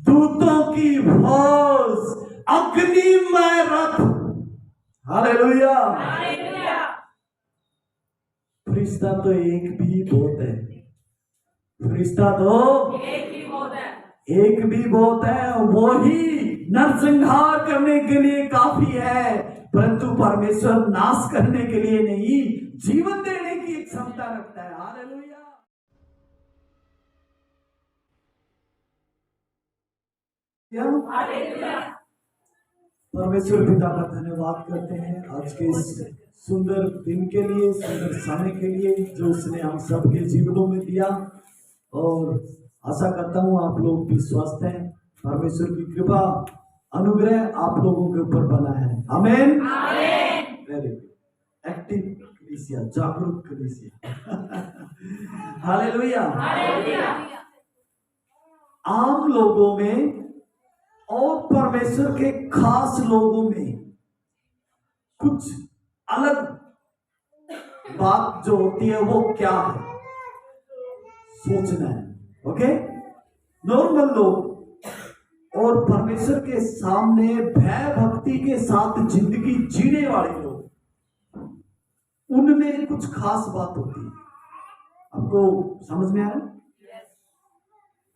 दूतों की फौज, अग्निमय रथ। हालेलुया। फरिश्ता तो एक भी बहुत है, फरिश्ता तो एक भी बहुत है। वो ही नरसंहार करने के लिए काफी है, परंतु परमेश्वर नाश करने के लिए नहीं, जीवन देने की क्षमता रखता है। हालेलुया। परमेश्वर पिता का धन्यवाद करते हैं आज के इस सुंदर दिन के लिए, सुंदर समय के लिए जो उसने हम सबके जीवनों में दिया। और आशा करता हूँ आप लोग भी स्वस्थ हैं। परमेश्वर की कृपा अनुग्रह आप लोगों के ऊपर बना है। आमीन। Very good. एक्टिव कलीसिया, जागरूक कलीसिया। हालेलुया। आम लोगों में और परमेश्वर के खास लोगों में कुछ अलग बात जो होती है वो क्या है, सोचना है। ओके, नॉर्मल लोग और परमेश्वर के सामने भय भक्ति के साथ जिंदगी जीने वाले लोग, उनमें कुछ खास बात होती है। आपको समझ में आ रहा है?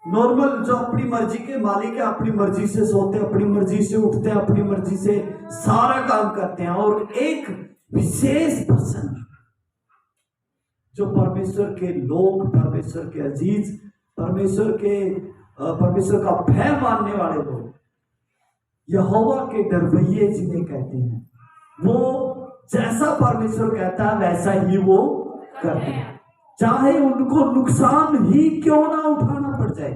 नॉर्मल जो अपनी मर्जी के मालिक है, अपनी मर्जी से सोते, अपनी मर्जी से उठते हैं, अपनी मर्जी से सारा काम करते हैं। और एक विशेष पर्सन जो परमेश्वर के लोग, परमेश्वर के अजीज, परमेश्वर का भय मानने वाले लोग, यहोवा के डरवैये जिन्हें कहते हैं, वो जैसा परमेश्वर कहता है वैसा ही वो करते हैं, चाहे उनको नुकसान ही क्यों ना उठाना पड़ जाए,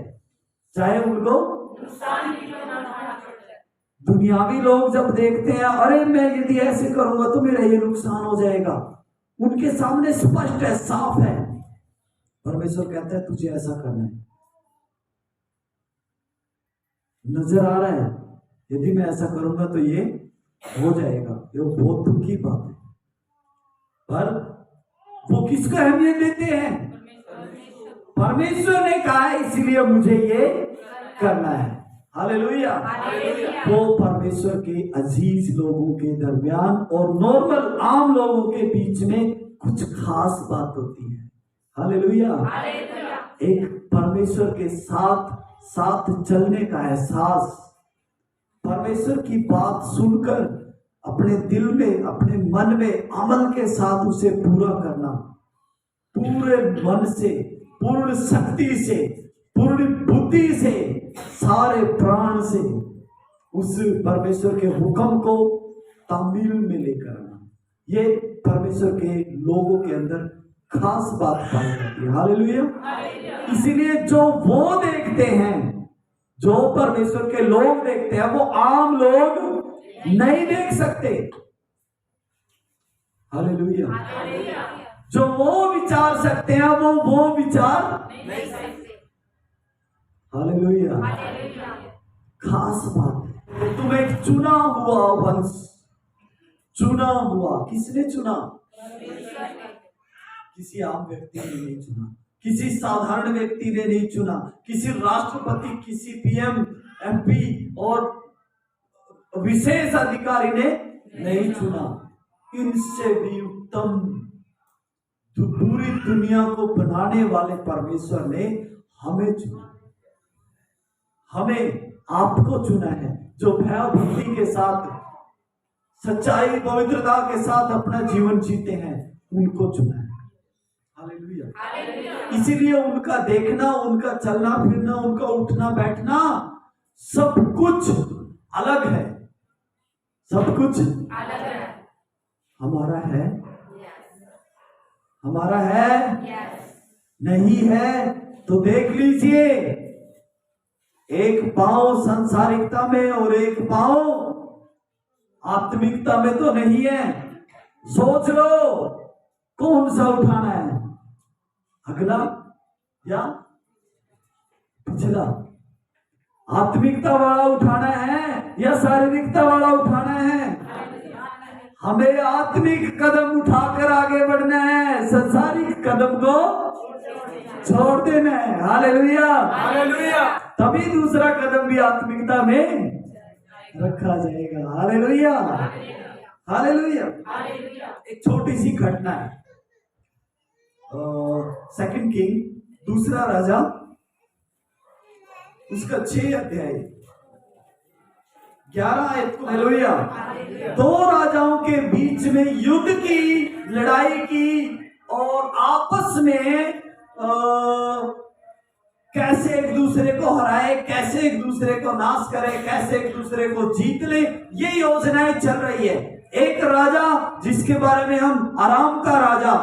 चाहे उनको नुकसान ही क्यों ना उठाना पड़ जाए। दुनियावी लोग जब देखते हैं, अरे मैं यदि ऐसे करूंगा तो मेरा ये नुकसान हो जाएगा, उनके सामने स्पष्ट है, साफ है। परमेश्वर कहता है तुझे ऐसा करना है, नजर आ रहा है, यदि मैं ऐसा करूंगा तो ये हो जाएगा। ये बहुत दुख की बात है, पर वो किसको अहमियत देते हैं? परमेश्वर ने कहा है इसलिए मुझे ये करना है। हालेलुया। वो परमेश्वर के अजीज लोगों के दरमियान और नॉर्मल आम लोगों के बीच में कुछ खास बात होती है। हालेलुया। एक परमेश्वर के साथ चलने का एहसास, परमेश्वर की बात सुनकर अपने दिल में, अपने मन में अमल के साथ उसे पूरा करना, पूरे मन से, पूर्ण शक्ति से, पूर्ण बुद्धि से, सारे प्राण से उस परमेश्वर के हुक्म को तामील में लेकर आना, ये परमेश्वर के लोगों के अंदर खास बात पाई जाती है। हालेलुया। इसीलिए जो वो देखते हैं, जो परमेश्वर के लोग देखते हैं, वो आम लोग नहीं देख सकते। हालेलुया। जो वो विचार सकते हैं वो विचार नहीं सकते। हालेलुया। खास बात है, तुम एक चुना हुआ वंश, चुना हुआ, किसने चुना? किसी आम व्यक्ति ने नहीं चुना, किसी साधारण व्यक्ति ने नहीं चुना, किसी राष्ट्रपति, किसी पीएम, एमपी और विशेष अधिकारी ने नहीं चुना। इनसे भी उत्तम पूरी दुनिया को बनाने वाले परमेश्वर ने हमें चुना, हमें आपको चुना है, जो भय भक्ति के साथ, सच्चाई, पवित्रता के साथ अपना जीवन जीते हैं, उनको चुना है। हालेलुया। इसीलिए उनका देखना, उनका चलना फिरना, उनका उठना बैठना, सब कुछ अलग है, सब कुछ अलग है। हमारा है? हमारा है? नहीं है तो देख लीजिए, एक पांव सांसारिकता में और एक पांव आत्मिकता में तो नहीं है। सोच लो कौन सा उठाना है, अगला या पिछला? आत्मिकता वाला उठाना है या शारीरिकता वाला उठाना है? हमें आत्मिक कदम उठाकर आगे बढ़ना है, संसारिक कदम को छोड़ देना है। Hallelujah, hallelujah. तभी दूसरा कदम भी आत्मिकता में रखा जाएगा। Hallelujah, hallelujah. एक छोटी सी घटना है, सेकंड किंग, दूसरा राजा, उसका 6 अध्याय 11 आयत को। हालेलुया। दो राजाओं के बीच में युद्ध की, लड़ाई की, और आपस में कैसे एक दूसरे को हराए, कैसे एक दूसरे को नाश करे, कैसे एक दूसरे को जीत ले, ये योजनाएं चल रही है। एक राजा जिसके बारे में हम आराम का राजा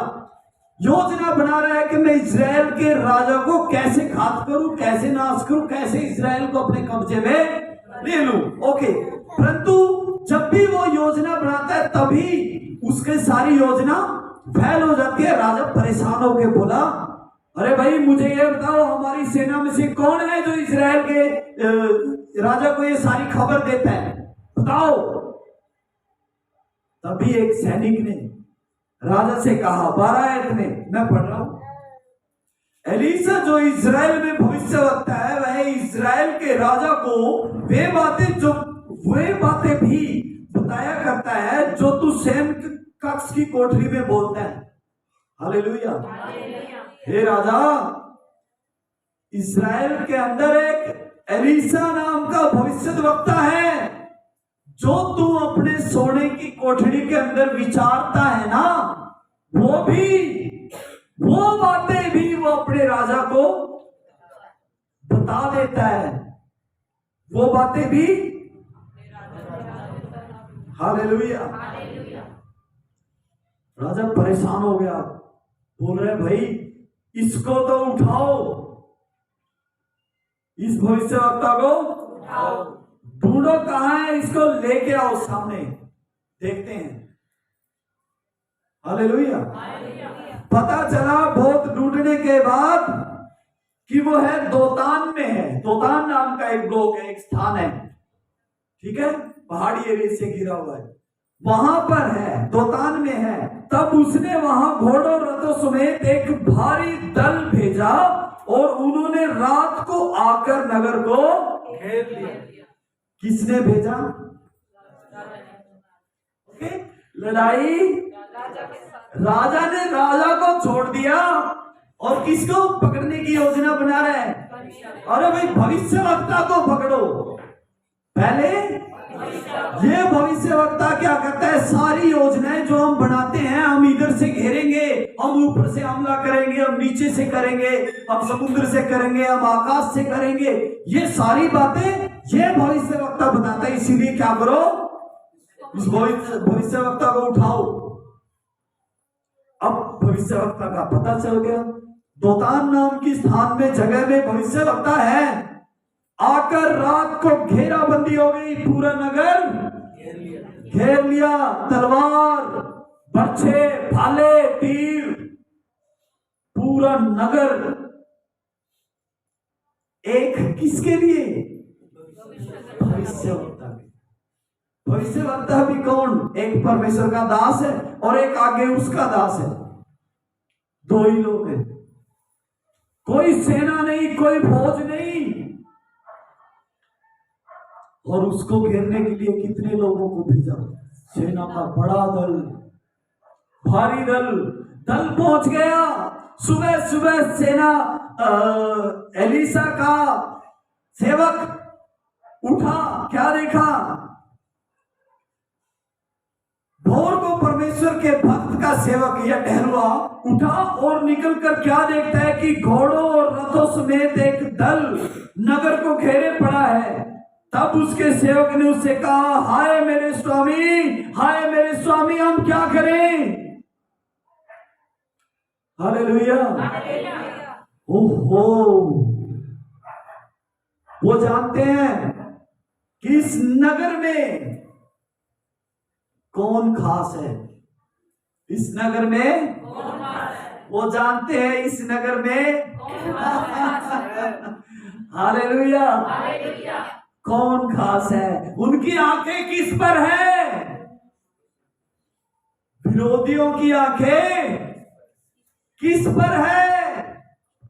योजना बना रहा है कि मैं इजराइल के राजा को कैसे घात करूं, कैसे नाश करूं, कैसे इजराइल को अपने कब्जे में ले लूं। ओके, परंतु जब भी वो योजना बनाता है तभी उसके सारी योजना फेल हो जाती है। राजा परेशान होकर बोला, अरे भाई मुझे ये बताओ, हमारी सेना में से कौन है जो इजराइल के राजा को ये सारी खबर देता है, बताओ। तभी एक सैनिक ने राजा से कहा, 12 आयत में मैं पढ़ रहा हूं, एलीसा जो इजराइल में भविष्यवक्ता है, वह इजराइल के राजा को वे बातें भी बताया करता है जो तू सैन कक्ष की कोठरी में बोलता है। हालेलुया। हे राजा, इजराइल के अंदर एक एलीसा नाम का भविष्यवक्ता है, जो तू अपने सोने की कोठरी के अंदर विचारता है ना, वो बातें भी वो अपने राजा को बता देता है, वो बातें भी। हालेलुया। राजा परेशान हो गया, बोल रहे भाई इसको तो उठाओ, इस भविष्यवक्ता को उठाओ, ढूंढो कहां है, इसको लेके आओ सामने, देखते हैं। हालेलुया। पता चला बहुत ढूंढने के बाद कि वो है दोतान में है। दोतान नाम का एक ब्लॉक है, एक स्थान है, ठीक है, पहाड़ी एरिया से घिरा हुआ है, वहां पर है, दोतान में है। तब उसने वहां घोड़ों रथों समेत एक भारी दल भेजा और उन्होंने रात को आकर नगर को घेर लिया। किसने भेजा? लड़ाई राजा ने राजा को छोड़ दिया और किसको पकड़ने की योजना बना रहे हैं? अरे भाई भविष्यवक्ता को पकड़ो। पहले ये भविष्यवक्ता क्या करता है, सारी योजनाएं जो हम बनाते हैं, हम इधर से घेरेंगे, हम ऊपर से हमला करेंगे, हम नीचे से करेंगे, हम समुद्र से करेंगे, हम आकाश से करेंगे, ये सारी बातें ये भविष्यवक्ता बताता है। इसीलिए क्या करो, इस भविष्यवक्ता को उठाओ। अब भविष्यवक्ता का पता चल गया, दोतान नाम की स्थान में जगह में भविष्यवक्ता है। आकर रात को घेराबंदी हो गई, पूरा नगर घेर लिया, तलवार, बर्छे, भाले, तीर, पूरा नगर। एक किसके लिए? भविष्यवक्ता। भविष्यवक्ता भी कौन? एक परमेश्वर का दास है और एक आगे उसका दास है, दो ही लोग हैं, कोई सेना नहीं, कोई फौज नहीं। और उसको घेरने के लिए कितने लोगों को भेजा? सेना का बड़ा दल, भारी दल पहुंच गया। सुबह सुबह सेना एलीसा का सेवक उठा, क्या देखा? भोर को परमेश्वर के भक्त का सेवक या टहलुआ उठा और निकलकर क्या देखता है कि घोड़ों और रथों समेत एक दल नगर को घेरे पड़ा है। तब उसके सेवक ने उससे कहा, हाय मेरे स्वामी, हम क्या करें? हालेलुया। ओहो, वो जानते हैं कि इस नगर में कौन खास है, इस नगर में कौन खास है? वो जानते हैं इस नगर में हालेलुया, कौन खास है। उनकी आंखें किस पर है? विरोधियों की आंखें किस पर है?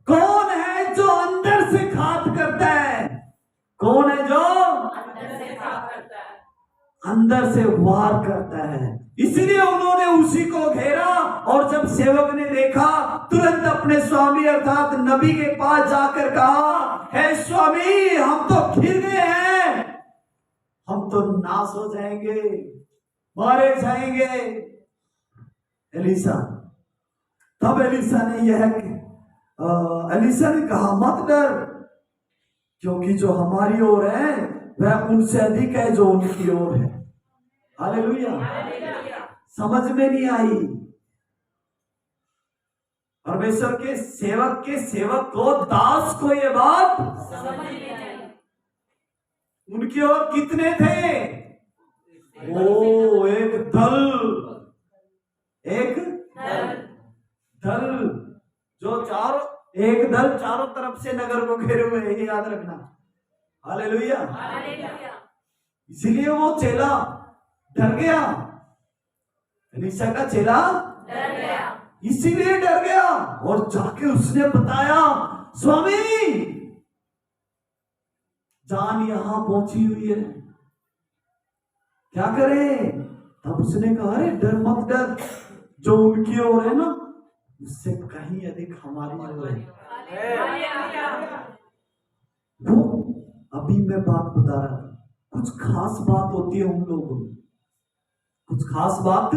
कौन है जो अंदर से घात करता है? कौन है जो अंदर से वार करता है? इसलिए उन्होंने उसी को घेरा, और जब सेवक ने देखा तुरंत अपने स्वामी अर्थात नबी के पास जाकर कहा, हे स्वामी, हम तो घिर गए हैं, हम तो नाश हो जाएंगे, मारे जाएंगे। एलीसा, तब एलीसा ने कहा, मत डर, क्योंकि जो हमारी ओर है वह उनसे अधिक है जो उनकी ओर है। हालेलुया। समझ में नहीं आई? परमेश्वर के सेवक को, दास को ये बात समझ में आई। उनकी ओर कितने थे? ओ, एक दल जो एक दल चारों तरफ से नगर को घेरे हुए है, ये याद रखना। हालेलुया। इसलिए वो चेला डर गया, एलीसा का चेला डर गया, इसीलिए डर गया, और जाके उसने बताया, स्वामी, जान यहां पहुंची हुई है, क्या करें? तब उसने कहा, अरे डर मत डर, जो उनकी ओर है ना उससे कहीं अधिक हमारी ओर है। वो अभी मैं बात बता रहा था, कुछ खास बात होती है उन लोगों में, कुछ खास बात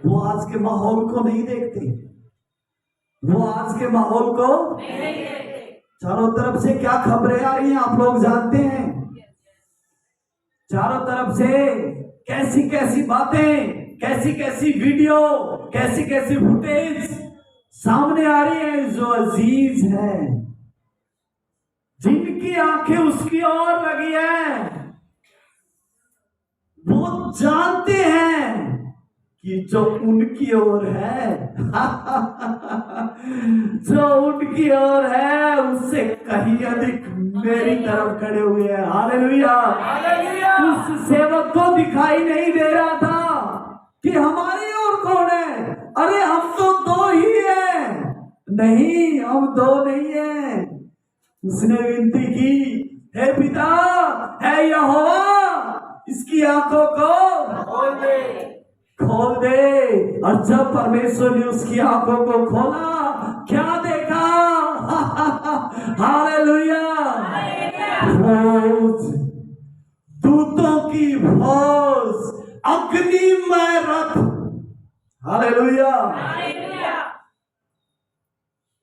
वो आज के माहौल को नहीं देखते, वो आज के माहौल को नहीं देखते। चारों तरफ से क्या खबरें आ रही हैं आप लोग जानते हैं? चारों तरफ से कैसी कैसी बातें, कैसी कैसी वीडियो, कैसी कैसी फुटेज सामने आ रही है। जो अजीज है, जिनकी आंखें उसकी ओर लगी है, वो जानते हैं कि जो उनकी ओर है जो उनकी ओर है उससे कहीं अधिक मेरी तरफ खड़े हुए हैं। हालेलुया। उस सेवक को दिखाई नहीं दे रहा था कि हमारी ओर कौन है। अरे हम तो दो ही हैं। नहीं, हम दो नहीं हैं। उसने विनती की, हे पिता, हे यहोवा, इसकी आंखों को खोल दे। और जब परमेश्वर ने उसकी आंखों को खोला, क्या देखा? हालेलुया। फौज, दूतों की फौज, अग्निमय रथ। हालेलुया।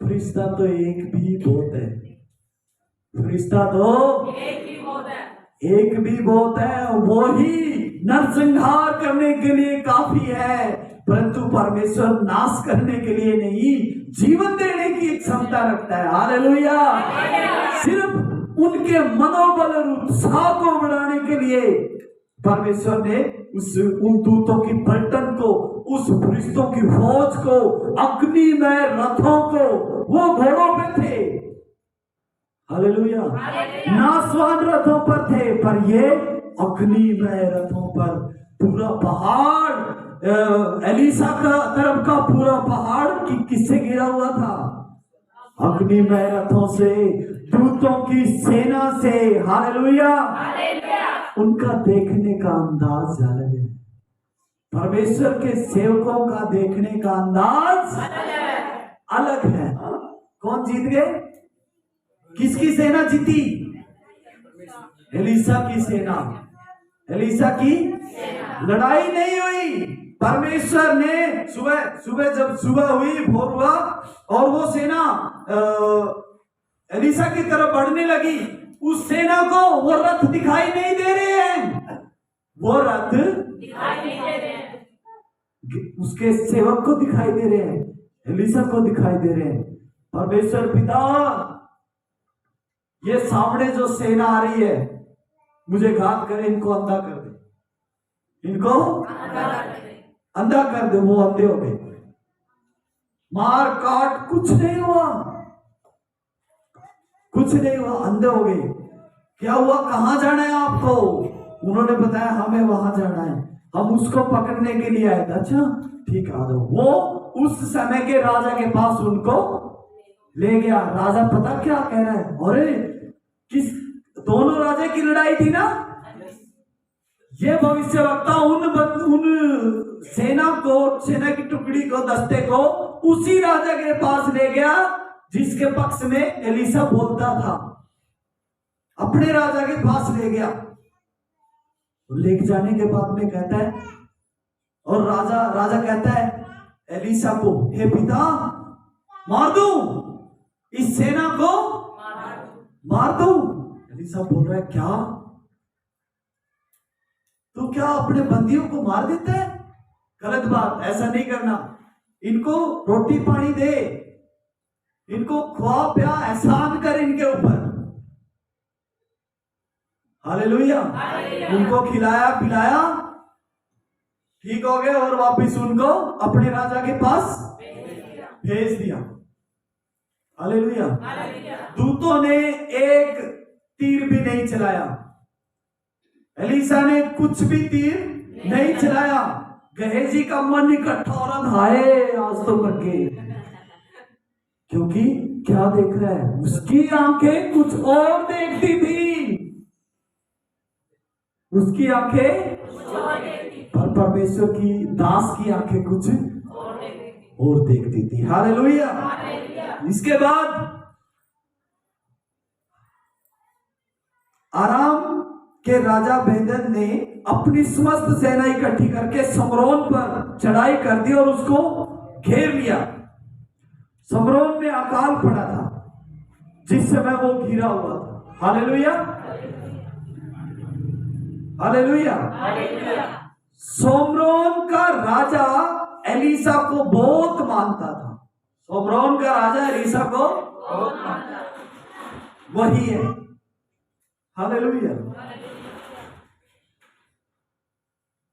फरिश्ता तो एक भी बहुत है, फरिश्ता तो एक भी बहुत है। वो ही नरसंहार करने के लिए काफी है, परंतु परमेश्वर नाश करने के लिए नहीं, जीवन देने की क्षमता रखता है। हालेलुया। सिर्फ उनके मनोबल और उत्साह को बढ़ाने के लिए परमेश्वर ने उन दूतों की पलटन को, उस फरिश्तों की फौज को, अग्निमय रथों को, वो घोड़ों पे थे। हालेलुया। नासवान रथों पर थे, पर ये अग्निमय रथों पर। पूरा पहाड़, एलीसा का तरफ का पूरा पहाड़ किससे घिरा हुआ था? अग्निमय रथों से, दूतों की सेना से। हालेलुया। उनका देखने का अंदाज अलग है। परमेश्वर के सेवकों का देखने का अंदाज अलग है। कौन जीत गए? किसकी सेना जीती? एलीसा की सेना। एलीसा की लड़ाई नहीं हुई। परमेश्वर ने सुबह जब सुबह हुई, भोर हुआ, और वो सेना एलीसा की तरफ बढ़ने लगी, उस सेना को वो रथ दिखाई नहीं दे रहे हैं। वो रथ दिखाई नहीं दे रहे हैं, उसके सेवक को दिखाई दे रहे हैं, एलीसा को दिखाई दे रहे हैं। परमेश्वर पिता, ये सामने जो सेना आ रही है, मुझे घात करे, इनको अंधा कर दे, इनको अंधा कर दे। वो अंधे हो गए, मार काट कुछ नहीं हुआ, कुछ नहीं हुआ, अंधे हो गए। क्या हुआ? कहां जाना है आपको? उन्होंने बताया हमें वहां जाना है, हम उसको पकड़ने के लिए आए थे। अच्छा ठीक है, आ जाओ। वो उस समय के राजा के पास उनको ले गया। राजा पता क्या कह रहा है, अरे किस दोनों राजा की लड़ाई थी ना, ये भविष्यवक्ता उन सेना की टुकड़ी को, दस्ते को उसी राजा के पास ले गया जिसके पक्ष में एलीशा बोलता था, अपने राजा के पास ले गया। लेके जाने के बाद में कहता है, और राजा कहता है एलीशा को, हे पिता मार दूं, इस सेना को मार दूं। एलीशा बोल रहा है, क्या तू क्या अपने बंदियों को मार देता है? गलत बात, ऐसा नहीं करना। इनको रोटी पानी दे, इनको खुआ पिया, एहसान कर इनके ऊपर। हालेलुया। उनको खिलाया पिलाया, ठीक हो गए, और वापिस उनको अपने राजा के पास भेज दिया। हालेलुया। दूतों ने एक तीर भी नहीं चलाया, एलीशा ने कुछ भी तीर नहीं चलाया। गहेजी का मन इकट्ठा हो रहा, हाय आज तो मर गए, क्योंकि क्या देख रहा है, उसकी आंखें कुछ और देखती थी, उसकी आंखें, पर परमेश्वर की दास की आंखें कुछ और देखती थी। हालेलुया। इसके बाद आराम के राजा बेदन ने अपनी समस्त सेना इकट्ठी करके समरोन पर चढ़ाई कर दी और उसको घेर लिया। समरोन में अकाल पड़ा था जिस समय वो घिरा हुआ था। Hallelujah, hallelujah. सोमरोन का राजा एलीशा को बहुत मानता था। सोमरोन का राजा एलीशा को बहुत मानता था, वही है। हालेलुया।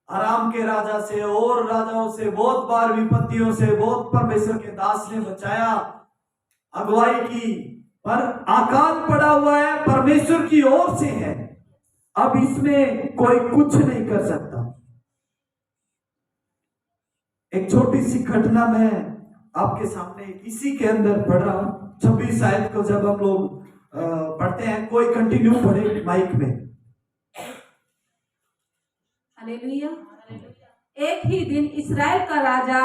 आराम के राजा से और राजाओं से बहुत बार विपत्तियों से बहुत परमेश्वर के दास ने बचाया, अगुवाई की, पर अकाल पड़ा हुआ है, परमेश्वर की ओर से है। अब इसमें कोई कुछ नहीं कर सकता। एक छोटी सी घटना मैं आपके सामने इसी के अंदर पढ़ रहा हूं। 26 आयत को जब हम लोग पढ़ते हैं, कोई कंटिन्यू पढ़े माइक में। हालेलुया। एक ही दिन इस्राएल का राजा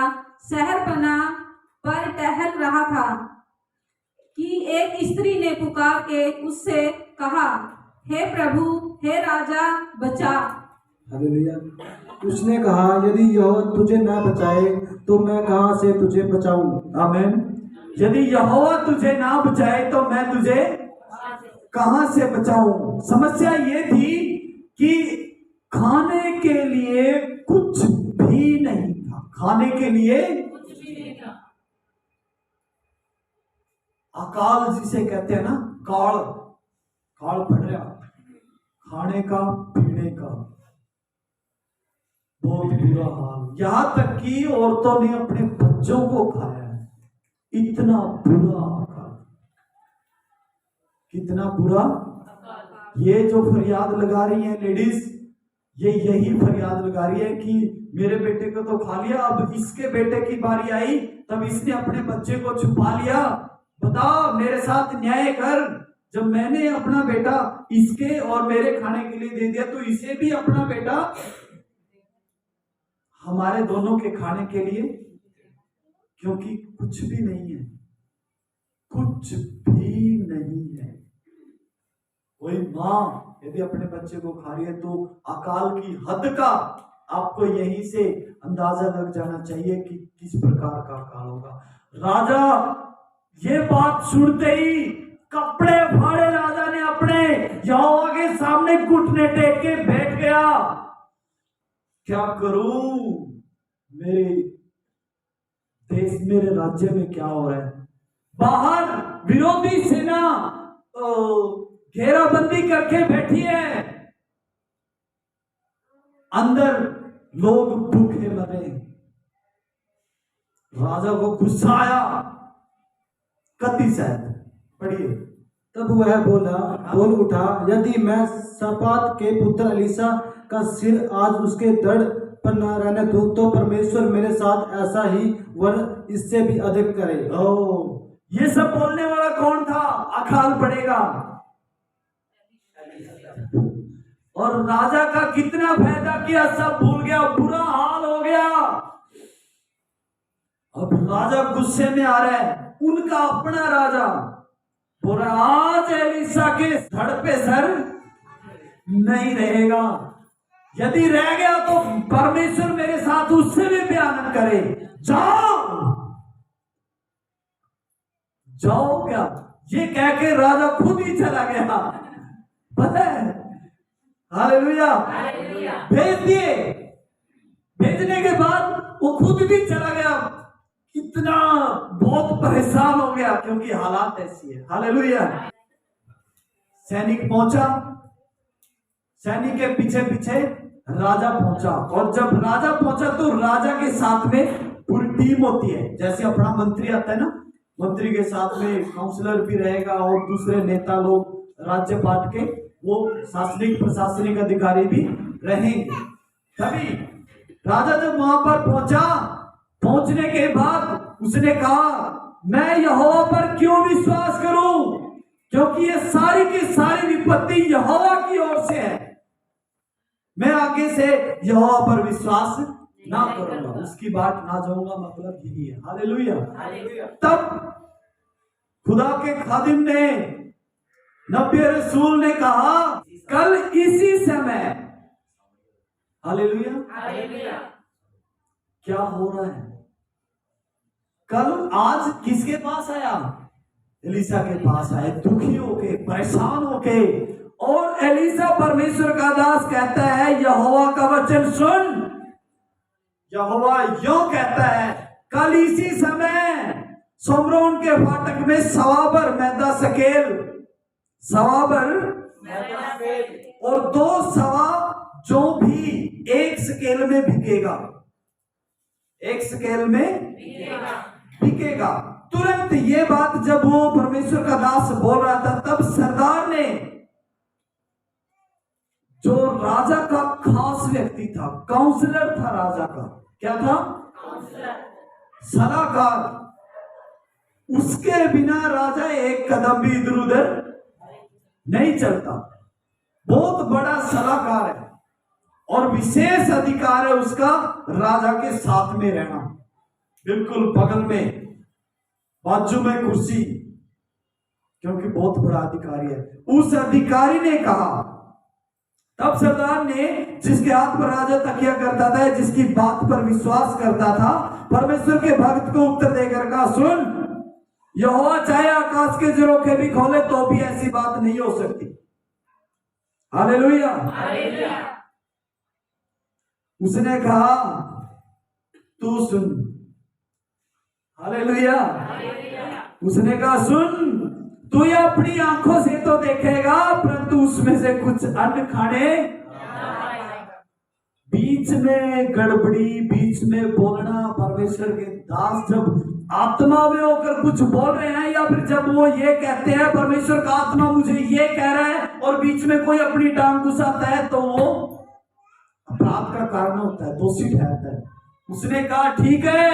शहरपनाह पर टहल रहा था कि एक स्त्री ने पुकार के उससे कहा, हे प्रभु, हे राजा, बचा। हालेलुया। उसने कहा, यदि यहोवा तुझे न बचाए तो मैं कहां से तुझे बचाऊं। आमीन। यदि यहोवा तुझे ना बचाए तो मैं तुझे कहां से बचाऊं। समस्या ये थी कि खाने के लिए कुछ भी नहीं था, खाने के लिए कुछ भी नहीं था। अकाल जिसे कहते हैं ना, काल काल पड़ रहा, खाने का पीने का बहुत बुरा हाल। यहां तक कि औरतों ने अपने बच्चों को खाया है। इतना बुरा अकाल, कितना बुरा। ये जो फरियाद लगा रही है लेडीज, ये यही फरियाद लगा रही है कि मेरे बेटे को तो खा लिया, अब इसके बेटे की बारी आई तब इसने अपने बच्चे को छुपा लिया। बता, मेरे साथ न्याय कर। जब मैंने अपना बेटा इसके और मेरे खाने के लिए दे दिया तो इसे भी अपना बेटा हमारे दोनों के खाने के लिए, क्योंकि कुछ भी नहीं है, कुछ भी नहीं है। वही माँ यदि अपने बच्चे को खा रही है तो अकाल की हद का आपको यहीं से अंदाजा लग जाना चाहिए कि किस प्रकार का अकाल होगा। राजा ये बात सुनते ही कपड़े फाड़े राजा ने अपने, यहोवा के सामने घुटने टेक के बैठ गया। क्या करूं, मेरे देश, मेरे राज्य में क्या हो रहा है। बाहर विरोधी सेना घेराबंदी करके बैठी है, अंदर लोग भूखे मरे। राजा को गुस्सा आया। 31 आयत पढ़िए। तब वह बोल उठा, यदि मैं शापात के पुत्र एलीशा का सिर आज उसके धड़ पर न रहने दूं तो परमेश्वर मेरे साथ ऐसा ही वरन इससे भी अधिक करे। ये सब बोलने वाला कौन था? अकाल पड़ेगा। और राजा का कितना फायदा किया, सब भूल गया, बुरा हाल हो गया। अब राजा गुस्से में आ रहा है, उनका अपना राजा बोल रहा, आज एलिशा के धड़ पे सर नहीं रहेगा, यदि रह गया तो परमेश्वर मेरे साथ उससे भी भयानक करे। जाओ जाओ क्या, ये कह के राजा खुद ही चला गया। पता है, हालेलुया, भेज दिए। भेजने के बाद वो खुद भी चला गया, इतना बहुत परेशान हो गया क्योंकि हालात ऐसी है। हालेलुया। सैनिक पहुंचा, सैनिक के पीछे पीछे राजा पहुंचा, और जब राजा पहुंचा तो राजा के साथ में पूरी टीम होती है। जैसे अपना मंत्री आता है ना, मंत्री के साथ में काउंसलर भी रहेगा और दूसरे नेता लोग, राज्य पाट के वो शासनिक प्रशासनिक अधिकारी भी रहेंगे। तभी राजा जब वहां पर पहुंचा, पहुंचने के बाद उसने कहा, मैं यहोवा पर क्यों विश्वास करूं, क्योंकि ये सारी की सारी विपत्ति यहोवा की ओर से है, मैं आगे से यहोवा पर विश्वास ना करूंगा, उसकी बात ना जाऊंगा, मतलब यही है। हालेलुया। तब खुदा के खादिम ने, नबी रसूल ने कहा, कल इसी समय, हालेलुया, क्या हो रहा है? कल आज किसके पास आया? एलिशा के पास आए, दुखी होके, परेशान होके। और एलिशा परमेश्वर का दास कहता है, यहोवा का वचन सुन। यहोवा यूं कहता है, कल इसी समय सोमरोन के फाटक में सवाबर मैदा सकेल, सवाबर और 2 सवा जो भी 1 स्केल में बिकेगा, 1 स्केल में बिकेगा। तुरंत ये बात जब वो परमेश्वर का दास बोल रहा था, तब सरदार ने, जो राजा का खास व्यक्ति था, काउंसलर था राजा का, क्या था? सलाहकार, उसके बिना राजा एक कदम भी इधर उधर नहीं चलता। बहुत बड़ा सलाहकार है और विशेष अधिकार है उसका राजा के साथ में रहना, बिल्कुल बगल में, बाजू में कुर्सी, क्योंकि बहुत बड़ा अधिकारी है। उस अधिकारी ने कहा, तब सरदार ने, जिसके हाथ पर राजा तकिया करता था, जिसकी बात पर विश्वास करता था, परमेश्वर के भक्त को उत्तर देकर कहा, सुन, यहोवा चाहे आकाश के झरोखे भी खोले तो भी ऐसी बात नहीं हो सकती। हालेलुया। उसने कहा, तू सुन। हालेलुया। उसने कहा, सुन, तू ये अपनी आंखों से तो देखेगा, परंतु उसमें से कुछ अन्न खाने, बीच में गड़बड़ी, बीच में बोलना। परमेश्वर के दास जब आत्मा में होकर कुछ बोल रहे हैं, या फिर जब वो ये कहते हैं, परमेश्वर का आत्मा मुझे ये कह रहा है, और बीच में कोई अपनी टांग घुसाता है, तो वो अपराध का कारण होता है, दोषी ठहरता है। उसने कहा, ठीक है,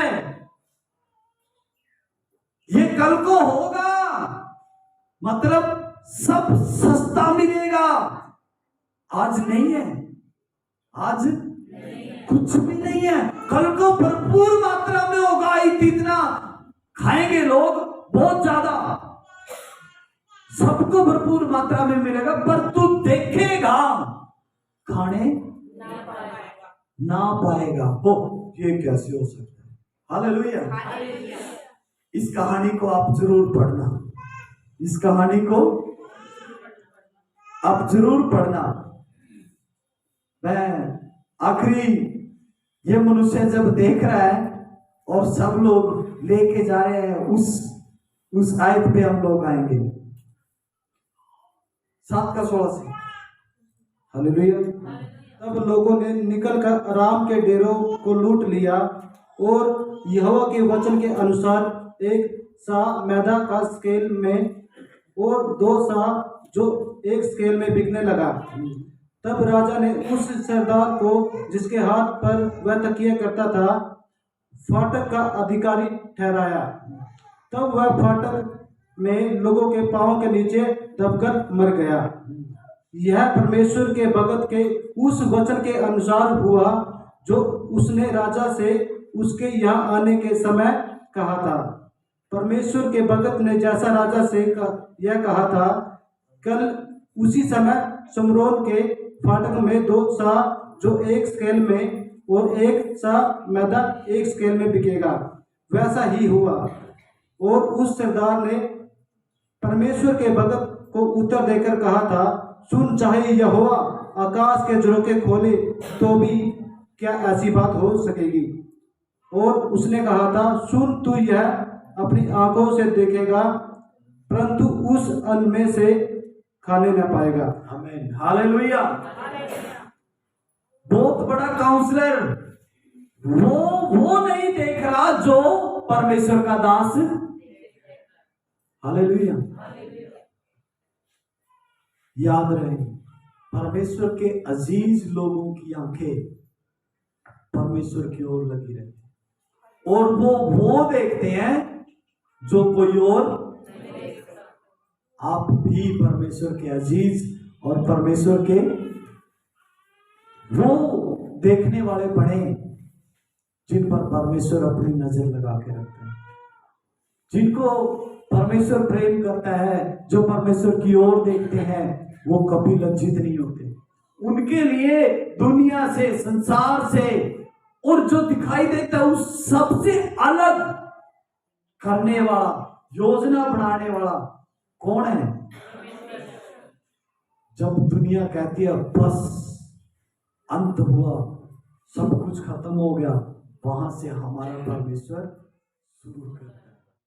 ये कल को होगा, मतलब सब सस्ता मिलेगा, आज नहीं है, आज कुछ भी नहीं है, कल को भरपूर मात्रा में होगा, इतना खाएंगे लोग, बहुत ज्यादा, सबको भरपूर मात्रा में मिलेगा, पर तू देखेगा, खाने ना पाएगा। हो, ये कैसे हो सकता है? हालेलुया। इस कहानी को आप जरूर पढ़ना, इस कहानी को आप जरूर पढ़ना। मैं आखिरी, ये मनुष्य जब देख रहा है और सब लोग लेके जा रहे हैं, उस आयत पे हम लोग आएंगे, 7 का 16 से। हालेलुया। तब लोगों ने निकलकर अराम के डेरों को लूट लिया और यहोवा के वचन के अनुसार 1 सा मैदा का स्केल में और 2 सा जो 1 स्केल में बिकने लगा। तब राजा ने उस सरदार को, जिसके हाथ पर वह तकिया करता था, फाटक का अधिकारी ठहराया। तब वह फाटक में लोगों के पांव के नीचे दबकर मर गया। यह परमेश्वर के भगत के उस वचन के अनुसार हुआ जो उसने राजा से उसके यहाँ आने के समय कहा था। परमेश्वर के भगत ने जैसा राजा से यह कहा था, कल उसी समय शमरोन के फाटक में 2 सा जो 1 स्केल में और 1 सा मैदा 1 स्केल में बिकेगा, वैसा ही हुआ। और उस सरदार ने परमेश्वर के भगत को उत्तर देकर कहा था, सुन, चाहे यहोवा आकाश के झरोखे खोले तो भी क्या ऐसी बात हो सकेगी। और उसने कहा था, सुन, तू यह अपनी आंखों से देखेगा परंतु उस अन्न में से खाने न पाएगा। आमीन, हालेलुया। बहुत बड़ा काउंसलर वो नहीं देख रहा जो परमेश्वर का दास। हालेलुया। याद रहे, परमेश्वर के अजीज लोगों की आंखें परमेश्वर की ओर लगी रहती और वो देखते हैं जो कोई और। आप भी परमेश्वर के अजीज और परमेश्वर के वो देखने वाले बने जिन पर परमेश्वर अपनी नजर लगा के रखते हैं, जिनको परमेश्वर प्रेम करता है, जो परमेश्वर की ओर देखते हैं, वो कभी लज्जित नहीं होते। उनके लिए दुनिया से, संसार से और जो दिखाई देता है उस सबसे अलग करने वाला, योजना बनाने वाला कौन है? जब दुनिया कहती है बस अंत हुआ, सब कुछ खत्म हो गया, वहां से हमारा परमेश्वर शुरू करता है।